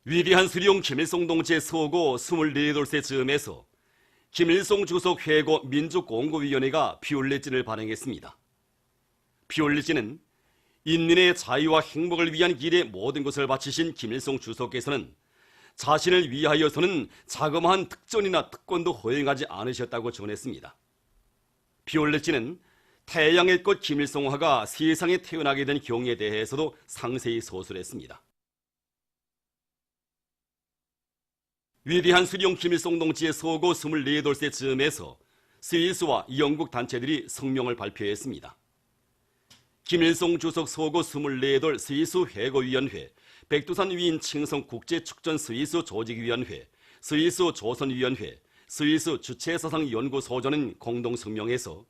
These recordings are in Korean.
위대한 수령 김일성 동지의 서고 24돌세 즈음에서 김일성 주석 회고 민주공고위원회가 피올렛진을 발행했습니다. 피올렛진은 인민의 자유와 행복을 위한 길에 모든 것을 바치신 김일성 주석께서는 자신을 위하여서는 자그마한 특전이나 특권도 허용하지 않으셨다고 전했습니다. 피올렛진은 태양의 꽃 김일성화가 세상에 태어나게 된 경위에 대해서도 상세히 서술했습니다. 위대한 수령 김일성 동지의 서고 24돌세 즈음에서 스위스와 영국 단체들이 성명을 발표했습니다. 김일성 주석 서고 24돌 스위스 회고위원회, 백두산 위인 칭성 국제축전 스위스 조직위원회, 스위스 조선위원회, 스위스 주체사상연구소전은 공동성명에서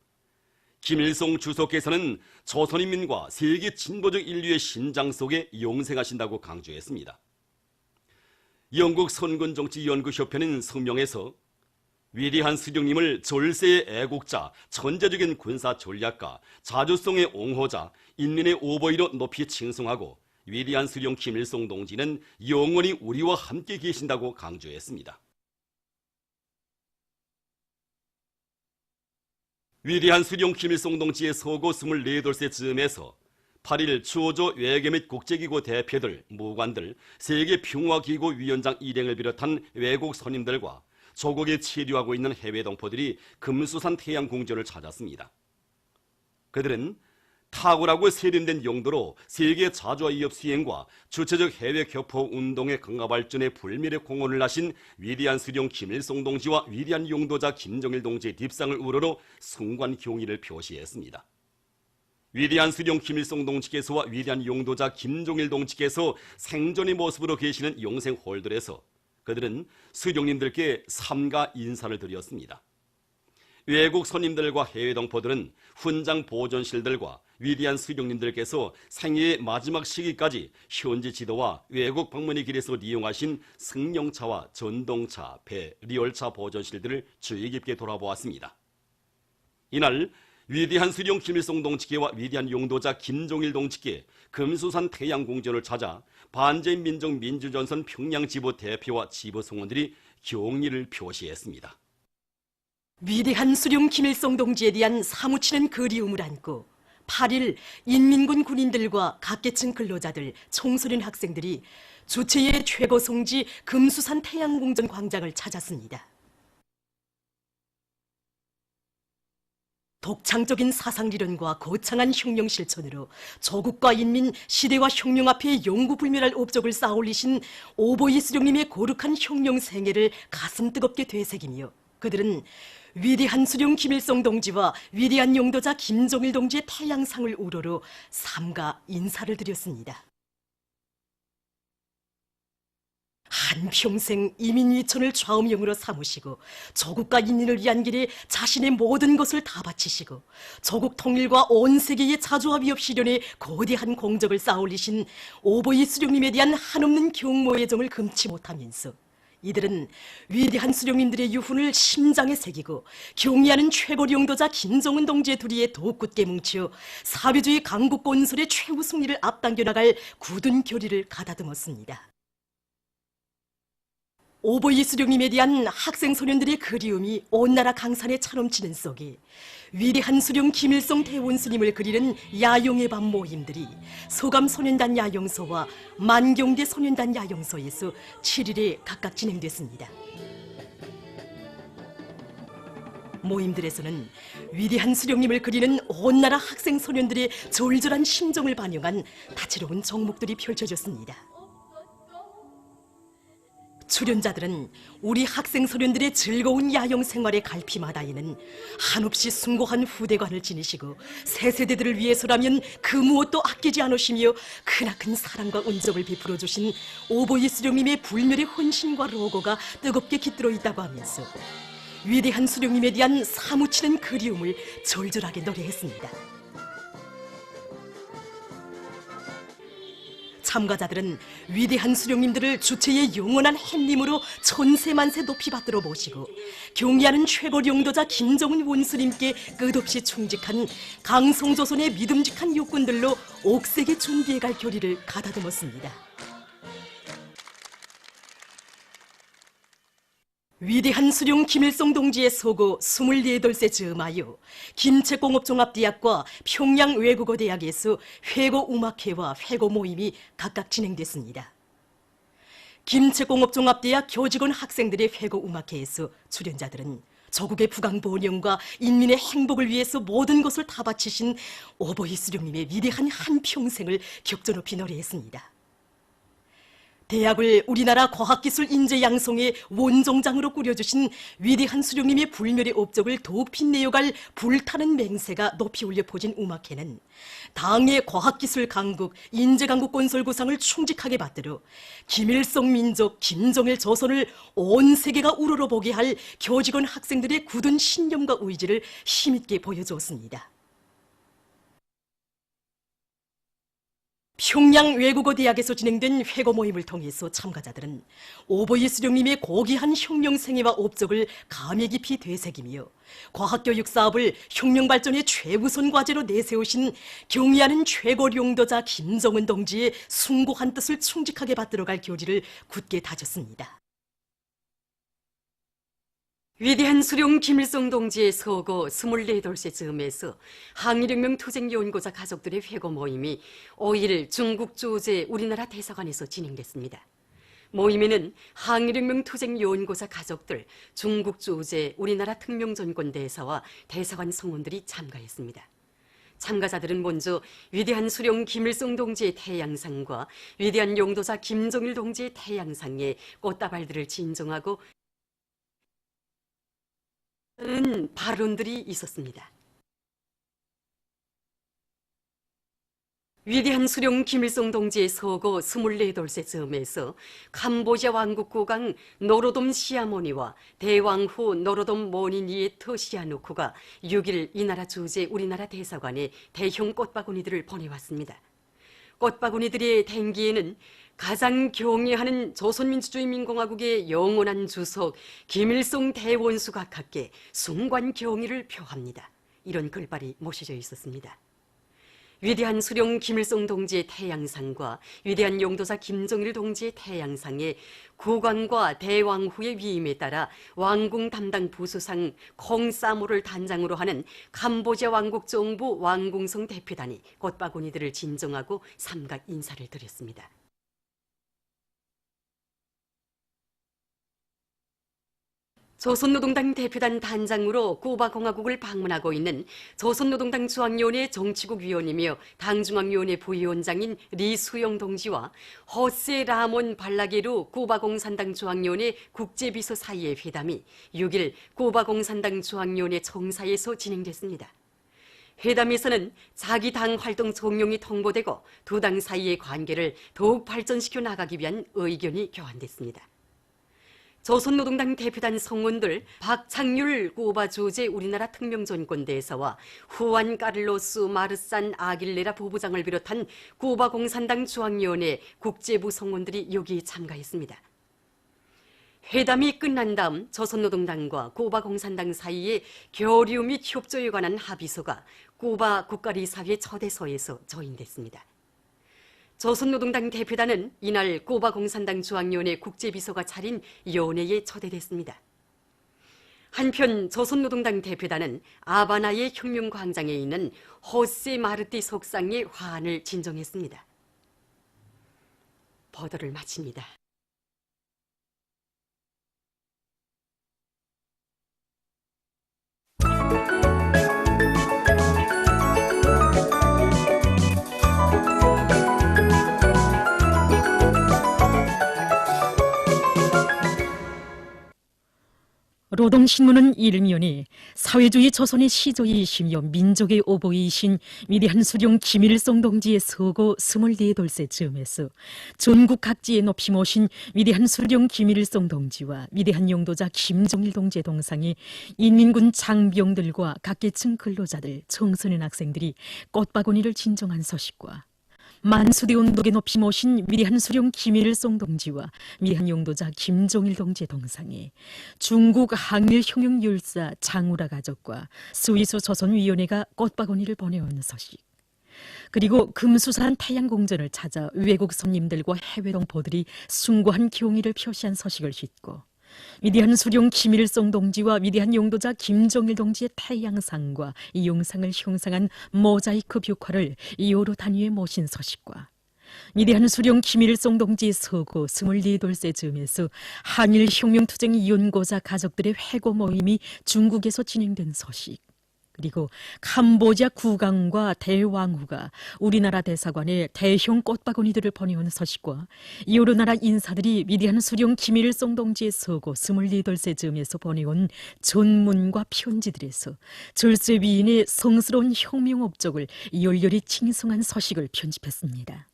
김일성 주석께서는 조선인민과 세계 진보적 인류의 신장 속에 영생하신다고 강조했습니다. 영국 선군정치연구협회는 성명에서 위대한 수령님을 절세의 애국자, 천재적인 군사 전략가, 자주성의 옹호자, 인민의 오보이로 높이 칭송하고 위대한 수령 김일성 동지는 영원히 우리와 함께 계신다고 강조했습니다. 위대한 수령 김일성 동지의 서고 24돌세 즈음에서 8일 주호조 외교 및 국제기구 대표들, 무관들, 세계평화기구 위원장 일행을 비롯한 외국 손님들과 조국에 체류하고 있는 해외 동포들이 금수산 태양궁전을 찾았습니다. 그들은 탁월하고 세련된 용도로 세계 자주화이업 수행과 주체적 해외 교포 운동의 강화 발전에 불멸의 공헌을 하신 위대한 수령 김일성 동지와 위대한 용도자 김정일 동지의 딥상을 우러러 숭고한 경의를 표시했습니다. 위대한 수령 김일성 동지께서와 위대한 용도자 김정일 동지께서 생전의 모습으로 계시는 영생홀들에서 그들은 수령님들께 삼가 인사를 드렸습니다. 외국 손님들과 해외 동포들은 훈장 보존실들과 위대한 수령님들께서 생애의 마지막 시기까지 현지 지도와 외국 방문의 길에서 이용하신 승용차와 전동차, 배, 리얼차 보존실들을 주의 깊게 돌아보았습니다. 이날 위대한 수령 김일성 동지께와 위대한 용도자 김정일 동지께 금수산 태양궁전을 찾아 반제민족 민주전선 평양지부 대표와 지부성원들이 경의를 표시했습니다. 위대한 수령 김일성 동지에 대한 사무치는 그리움을 안고 8일 인민군 군인들과 각계층 근로자들, 청소년 학생들이 주체의 최고 성지 금수산 태양궁전 광장을 찾았습니다. 독창적인 사상리론과 거창한 혁명 실천으로 조국과 인민, 시대와 혁명 앞에 영구불멸할 업적을 쌓아올리신 오보이 수령님의 거룩한 혁명 생애를 가슴 뜨겁게 되새기며 그들은 위대한 수령 김일성 동지와 위대한 용도자 김정일 동지의 태양상을 우러러 삼가 인사를 드렸습니다. 한평생 이민위천을 좌우명으로 삼으시고 조국과 인민을 위한 길에 자신의 모든 것을 다 바치시고 조국 통일과 온 세계의 자주화위협 실현에 거대한 공적을 쌓아올리신 오보이 수령님에 대한 한없는 경모의 정을 금치 못하면서 이들은 위대한 수령님들의 유훈을 심장에 새기고 경의하는 최고 용도자 김정은 동지의 두리에 더욱 굳게 뭉쳐 사회주의 강국 건설의 최후 승리를 앞당겨 나갈 굳은 결의를 가다듬었습니다. 오보이 수령님에 대한 학생 소년들의 그리움이 온 나라 강산에 차넘치는 속에 위대한 수령 김일성 대원 스님을 그리는 야영의 밤 모임들이 소감소년단 야영소와 만경대 소년단 야영소에서 7일에 각각 진행됐습니다. 모임들에서는 위대한 수령님을 그리는 온 나라 학생 소년들의 절절한 심정을 반영한 다채로운 종목들이 펼쳐졌습니다. 출연자들은 우리 학생 소년들의 즐거운 야영 생활의 갈피마다에는 한없이 숭고한 후대관을 지니시고 새 세대들을 위해서라면 그 무엇도 아끼지 않으시며 크나큰 사랑과 은총을 베풀어 주신 오보이 수령님의 불멸의 헌신과 로고가 뜨겁게 깃들어 있다고 하면서 위대한 수령님에 대한 사무치는 그리움을 절절하게 노래했습니다. 참가자들은 위대한 수령님들을 주체의 영원한 햇님으로 천세만세 높이 받들어 모시고 경의하는 최고 용도자 김정은 원수님께 끝없이 충직한 강성조선의 믿음직한 육군들로 옥색에 준비해갈 결의를 가다듬었습니다. 위대한 수령 김일성 동지의 소고 28세 즈음하여 김책공업종합대학과 평양외국어대학에서 회고음악회와 회고 모임이 각각 진행됐습니다. 김책공업종합대학 교직원 학생들의 회고음악회에서 출연자들은 조국의 부강번영과 인민의 행복을 위해서 모든 것을 다 바치신 오보이 수령님의 위대한 한평생을 격조 높이 노래했습니다. 대학을 우리나라 과학기술 인재 양성의 원종장으로 꾸려주신 위대한 수령님의 불멸의 업적을 더욱 빛내어갈 불타는 맹세가 높이 울려 퍼진 음악회는 당의 과학기술 강국, 인재 강국 건설구상을 충직하게 받들어 김일성 민족, 김정일 조선을 온 세계가 우러러보게 할 교직원 학생들의 굳은 신념과 의지를 힘있게 보여주었습니다. 평양외국어대학에서 진행된 회고 모임을 통해서 참가자들은 오보이 수령님의 고귀한 혁명 생애와 업적을 감회 깊이 되새기며 과학교육 사업을 혁명 발전의 최우선 과제로 내세우신 경의하는 최고 용도자 김정은 동지의 숭고한 뜻을 충직하게 받들어갈 교리를 굳게 다졌습니다. 위대한 수령 김일성 동지의 서거 28세 즈음에서 항일혁명 투쟁요원고자 가족들의 회고 모임이 5일 중국 조제 우리나라 대사관에서 진행됐습니다. 모임에는 항일혁명 투쟁요원고자 가족들, 중국 조제 우리나라 특명전권대사와 대사관 성원들이 참가했습니다. 참가자들은 먼저 위대한 수령 김일성 동지의 태양상과 위대한 용도자 김정일 동지의 태양상에 꽃다발들을 진정하고 발언들이 있었습니다. 위대한 수령 김일성 동지의 서거 28세 즈음에서 캄보디아 왕국 국왕 노로돔 시아모니와 대왕후 노로돔 모니니에트 시아누쿠가 6일 이 나라 주재 우리나라 대사관에 대형 꽃바구니들을 보내왔습니다. 꽃바구니들의 댕기에는 가장 경애하는 조선민주주의민공화국의 영원한 주석 김일성 대원수가 각계 숭관 경의를 표합니다. 이런 글발이 모셔져 있었습니다. 위대한 수령 김일성 동지의 태양상과 위대한 용도사 김정일 동지의 태양상에 국왕과 대왕후의 위임에 따라 왕궁 담당 부수상 콩사무를 단장으로 하는 캄보디아 왕국 정부 왕궁성 대표단이 꽃바구니들을 진정하고 삼각 인사를 드렸습니다. 조선노동당 대표단 단장으로 쿠바공화국을 방문하고 있는 조선노동당 중앙위원회 정치국 위원이며 당중앙위원회 부위원장인 리수영 동지와 호세 라몬 발라게루 쿠바공산당 중앙위원회 국제비서 사이의 회담이 6일 쿠바공산당 중앙위원회 청사에서 진행됐습니다. 회담에서는 자기 당 활동 종용이 통보되고 두 당 사이의 관계를 더욱 발전시켜 나가기 위한 의견이 교환됐습니다. 조선노동당 대표단 성원들 박창률 쿠바 주재 우리나라 특명전권대사와 후안 까를로스 마르산 아길레라 부부장을 비롯한 쿠바 공산당 중앙위원회 국제부 성원들이 여기에 참가했습니다. 회담이 끝난 다음 조선노동당과 쿠바 공산당 사이의 교류 및 협조에 관한 합의서가 쿠바 국가리사회 초대서에서 저인됐습니다. 조선노동당 대표단은 이날 쿠바 공산당 중앙위원회 국제비서가 차린 연회에 초대됐습니다. 한편 조선노동당 대표단은 아바나의 혁명광장에 있는 호세 마르티 석상의 화환을 진정했습니다. 보도를 마칩니다. 노동신문은 일면에 사회주의 조선의 시조이시며 민족의 오보이신 위대한 수령 김일성 동지의 서거 28세 즈음에서 전국 각지에 높이 모신 위대한 수령 김일성 동지와 위대한 용도자 김정일 동지의 동상에 인민군 장병들과 각계층 근로자들, 청소년 학생들이 꽃바구니를 진정한 소식과 만수대 운동에 높이 모신 위대한 수령 김일성 동지와 위대한 용도자 김정일 동지의 동상에 중국 항일혁명율사 장우라 가족과 스위스 조선위원회가 꽃바구니를 보내온 소식, 그리고 금수산 태양궁전을 찾아 외국 손님들과 해외 동포들이 숭고한 경의를 표시한 소식을 싣고 위대한 수령 김일성 동지와 위대한 용도자 김정일 동지의 태양상과 이 용상을 형상한 모자이크 벽화를 이호로 단위에 모신 서식과 위대한 수령 김일성 동지의 서고 24돌세 즈음에서 한일 혁명투쟁 이혼고자 가족들의 회고 모임이 중국에서 진행된 서식, 그리고 캄보디아 국왕과 대왕후가 우리나라 대사관에 대형 꽃바구니들을 보내온 서식과 여러 나라 인사들이 위대한 수령 김일성 동지의 서고 24돌세 즈음에서 보내온 전문과 편지들에서 절세 위인의 성스러운 혁명 업적을 열렬히 칭송한 서식을 편집했습니다.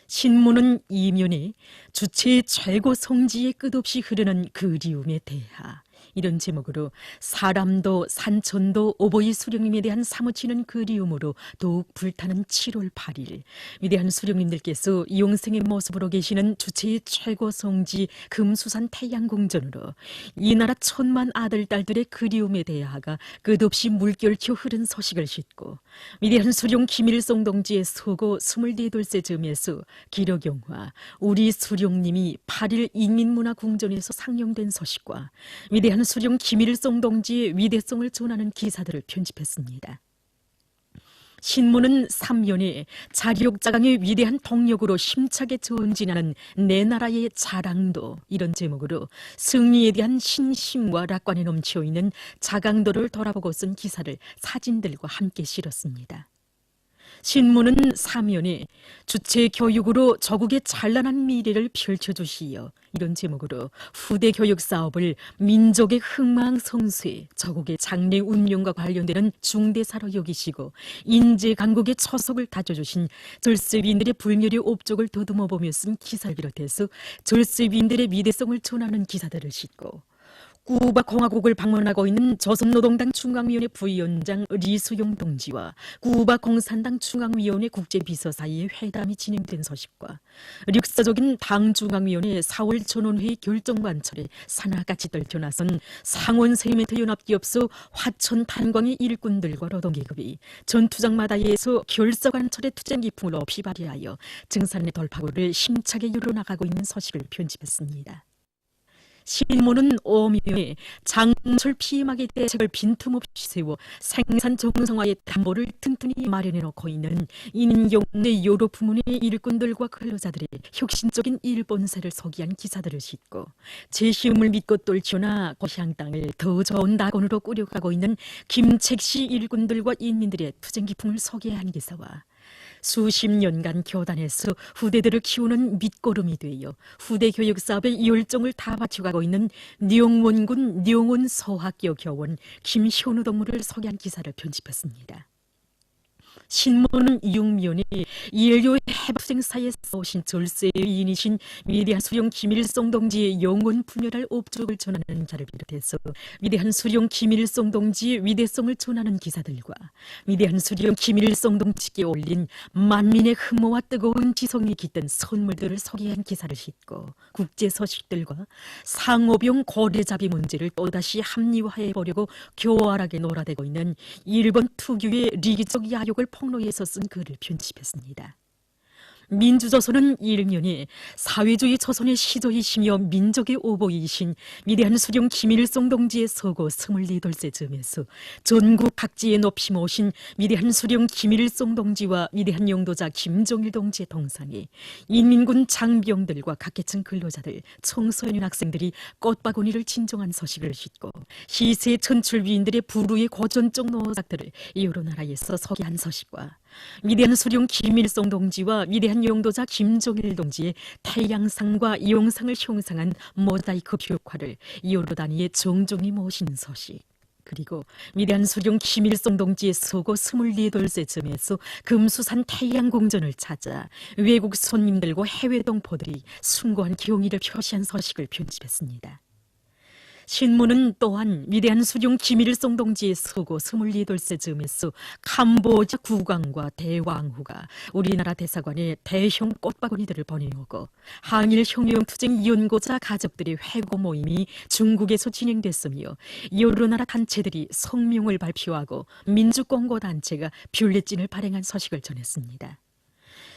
신문은 이면에 주체의 최고 성지에 끝없이 흐르는 그리움의 대하, 이런 제목으로 사람도 산천도 오보이 수령님에 대한 사무치는 그리움으로 더욱 불타는 7월 8일 위대한 수령님들께서 용생의 모습으로 계시는 주체의 최고 성지 금수산 태양궁전으로 이 나라 천만 아들 딸들의 그리움의 대하가 끝없이 물결쳐 흐른 서식을 싣고 위대한 수령 김일성 동지의 서고 24돌세 즈음에서 기록영화 우리 수령님이 8일 인민문화궁전에서 상영된 서식과 위대한 수령 김일성 동지의 위대성을 전하는 기사들을 편집했습니다. 신문은 3년에 자력자강의 위대한 동력으로 힘차게 전진하는 내 나라의 자랑도, 이런 제목으로 승리에 대한 신심과 낙관에 넘쳐있는 자강도를 돌아보고 쓴 기사를 사진들과 함께 실었습니다. 신문은 3년에 주체 교육으로 조국의 찬란한 미래를 펼쳐주시어, 이런 제목으로 후대 교육 사업을 민족의 흥망성쇠, 조국의 장래 운명과 관련되는 중대사로 여기시고 인재 강국의 초석을 다져주신 절세위인들의 불멸의 업적을 더듬어 보며 쓴 기사를 비롯해서 절세위인들의 위대성을 전하는 기사들을 싣고 쿠바 공화국을 방문하고 있는 조선노동당 중앙위원회 부위원장 리수용 동지와 쿠바 공산당 중앙위원회 국제비서 사이의 회담이 진행된 소식과 력사적인 당 중앙위원회 4월 전원회의 결정관철에 사나같이 떨쳐나선 상원 세멘트 연합기업소 화천 탄광의 일꾼들과 노동계급이 전투장마다에서 결사관철의 투쟁기풍을 높이 발휘하여 증산의 돌파구를 힘차게 열어나가고 있는 소식을 편집했습니다. 신문은 오묘에 장철 피임하기 대책을 빈틈없이 세워 생산 정상화의 담보를 튼튼히 마련해놓고 있는 인경내 여러 부문의 일꾼들과 근로자들의 혁신적인 일본세를 소개한 기사들을 싣고 제시음을 믿고 떨쳐나 고향 땅을 더 좋은 낙원으로 꾸려가고 있는 김책시 일꾼들과 인민들의 투쟁기풍을 소개한 기사와 수십 년간 교단에서 후대들을 키우는 밑거름이 되어 후대 교육 사업의 열정을 다 바쳐가고 있는 령원군 령원 서학교 교원 김현우 동무를 소개한 기사를 편집했습니다. 신문은 육면에 인류의 해방투쟁사에 싸우신 절세위인이신 위대한 수령 김일성 동지의 영원 분열할 업적을 전하는 자를 비롯해서 위대한 수령 김일성 동지의 위대성을 전하는 기사들과 위대한 수령 김일성 동지께 올린 만민의 흠모와 뜨거운 지성이 깃든 선물들을 소개한 기사를 싣고 국제 소식들과 상호병 고래잡이 문제를 또다시 합리화해보려고 교활하게 놀아대고 있는 일본 특유의 리기적 야욕을 폭로해서 쓴 글을 편집했습니다. 민주조선은 일면에 사회주의 조선의 시조이시며 민족의 오보이신 위대한 수령 김일성 동지의 서고 24돌세 즈음에서 전국 각지에 높이 모신 위대한 수령 김일성 동지와 위대한 용도자 김정일 동지의 동상에 인민군 장병들과 각계층 근로자들, 청소년 학생들이 꽃바구니를 진정한 소식을 싣고 시세 천출위인들의 부르의 고전적 노작들을 여러 나라에서 소개한 소식과 위대한 수령 김일성 동지와 위대한 용도자 김정일 동지의 태양상과 용상을 형상한 모자이크 벽화를 여러 단위의 정종이 모신 소식, 그리고 위대한 수령 김일성 동지의 서고 24돌세 즈음에서 금수산 태양궁전을 찾아 외국 손님들과 해외 동포들이 숭고한 경의를 표시한 소식을 편집했습니다. 신문은 또한 위대한 수령 김일성 동지의 서고 24돌세 즈음에서 캄보디아 국왕과 대왕후가 우리나라 대사관에 대형 꽃바구니들을 보내오고 한일 혁명투쟁 이혼고자 가족들의 회고 모임이 중국에서 진행됐으며 여러 나라 단체들이 성명을 발표하고 민주공고단체가 뷰레틴을 발행한 소식을 전했습니다.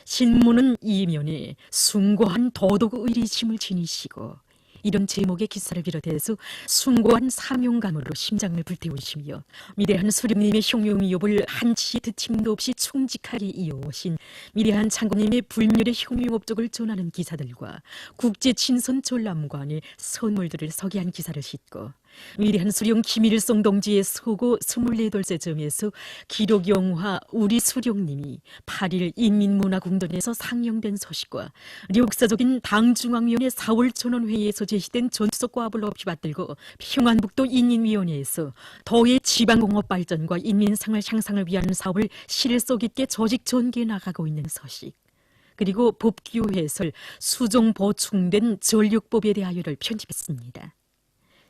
신문은 이면에 숭고한 도덕 의리심을 지니시고 이런 제목의 기사를 비롯해서 숭고한 사명감으로 심장을 불태우시며 위대한 수령님의 혁명위협을 한치 드침도 없이 충직하게 이어오신 위대한 장군님의 불멸의 혁명업적을 전하는 기사들과 국제 친선 전람관에 선물들을 서기한 기사를 싣고 위대한 수령 김일성 동지의 서고 24돌째 즈음에서 기록 영화 우리 수령님이 8일 인민문화궁전에서 상영된 소식과 역사적인 당중앙위원회 4월 전원회의에서 제시된 전수석과합을 높이 받들고 평안북도 인민위원회에서 더의 지방공업 발전과 인민생활 향상을 위한 사업을 실속 있게 조직 전개해 나가고 있는 소식, 그리고 법규 해설, 수정 보충된 전력법에 대하여를 편집했습니다.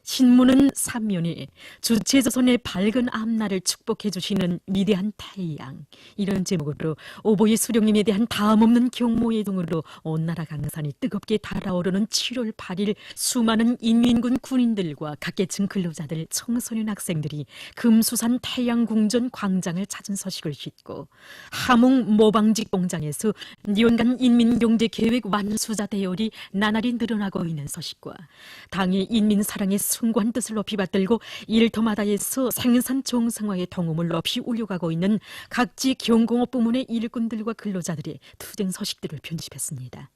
신문은 3면에 주체조선의 밝은 앞날을 축복해 주시는 위대한 태양, 이런 제목으로 오보이 수령님에 대한 다음없는 경모예동으로 온 나라 강산이 뜨겁게 달아오르는 7월 8일 수많은 인민군 군인들과 각계층 근로자들, 청소년 학생들이 금수산 태양궁전 광장을 찾은 소식을 싣고 함흥 모방직 공장에서 연간 인민경제계획 완수자 대열이 나날이 늘어나고 있는 소식과 당의 인민사랑의 숭고한 뜻을 높이 받들고 일터마다에서 생산 정상화의 통음을 높이 울려가고 있는 각지 경공업 부문의 일꾼들과 근로자들의 투쟁 소식들을 편집했습니다.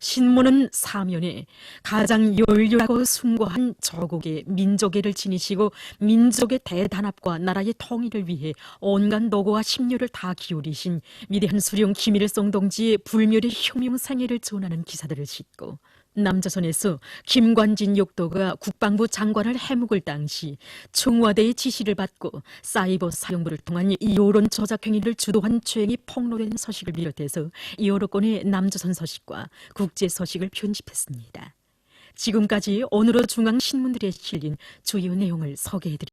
신문은 사면에 가장 열렬하고 숭고한 조국의 민족애를 지니시고 민족의 대단합과 나라의 통일을 위해 온갖 노고와 심려를 다 기울이신 위대한 수령 김일성 동지의 불멸의 혁명 생애를 전하는 기사들을 싣고 남조선에서 김관진 욕도가 국방부 장관을 해묵을 당시 청와대의 지시를 받고 사이버 사령부를 통한 여론 조작 행위를 주도한 죄행이 폭로된 소식을 비롯해서 여러 건의 남조선 소식과 국제 소식을 편집했습니다. 지금까지 오늘의 중앙신문들에 실린 주요 내용을 소개해드립니다.